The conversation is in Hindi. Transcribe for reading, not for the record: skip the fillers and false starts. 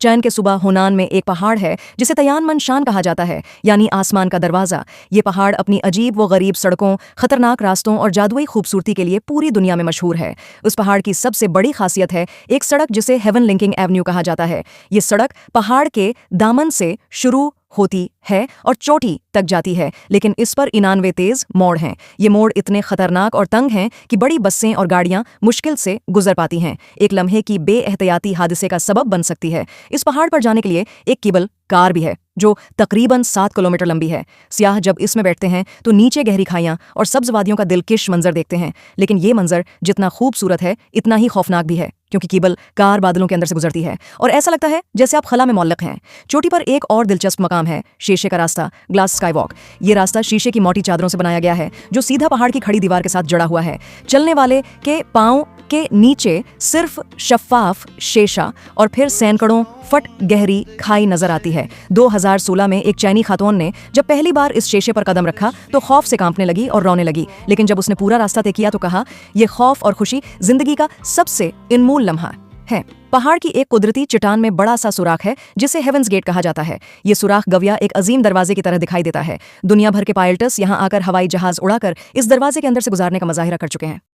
चैन के सूबा हुनान में एक पहाड़ है जिसे तयानमन शान कहा जाता है, यानी आसमान का दरवाज़ा। ये पहाड़ अपनी अजीब व गरीब सड़कों, खतरनाक रास्तों और जादुई खूबसूरती के लिए पूरी दुनिया में मशहूर है। उस पहाड़ की सबसे बड़ी खासियत है एक सड़क जिसे हेवन लिंकिंग एवेन्यू कहा जाता है। ये सड़क पहाड़ के दामन से शुरू होती है और चोटी तक जाती है, लेकिन इस पर 91 तेज मोड़ हैं। ये मोड़ इतने खतरनाक और तंग हैं कि बड़ी बसें और गाड़ियां मुश्किल से गुजर पाती हैं। एक लम्हे की बेएहतियाती हादसे का सबब बन सकती है। इस पहाड़ पर जाने के लिए एक केबल कार भी है जो तकरीबन 7 किलोमीटर लंबी है। सियाह जब इसमें बैठते हैं तो नीचे गहरी खाइयां और सब्ज वादियों का दिलकश मंजर देखते हैं, लेकिन ये मंजर जितना खूबसूरत है इतना ही खौफनाक भी है, क्योंकि केबल कार बादलों के अंदर से गुजरती है और ऐसा लगता है जैसे आप खला में मौल्लक हैं। चोटी पर एक और दिलचस्प मकाम है, शीशे का रास्ता, ग्लास स्काईवॉक। ये रास्ता शीशे की मोटी चादरों से बनाया गया है जो सीधा पहाड़ की खड़ी दीवार के साथ जुड़ा हुआ है। चलने वाले के पांव के नीचे सिर्फ शफ्फाफ शीशा और फिर सैकड़ों फट गहरी खाई नजर आती है। 2016 में एक चीनी खातून ने जब पहली बार इस शीशे पर कदम रखा तो खौफ से कांपने लगी और रोने लगी, लेकिन जब उसने पूरा रास्ता तय किया तो कहा, यह खौफ और खुशी जिंदगी का सबसे अनमोल लम्हा है। पहाड़ की एक कुदरती चट्टान में बड़ा सा सुराख है जिसे हेवंस गेट कहा जाता है। ये सुराख गविया एक अजीम दरवाजे की तरह दिखाई देता है। दुनिया भर के पायलट्स यहाँ आकर हवाई जहाज उड़ाकर इस दरवाजे के अंदर से गुजारने का मुजाहिरा कर चुके हैं।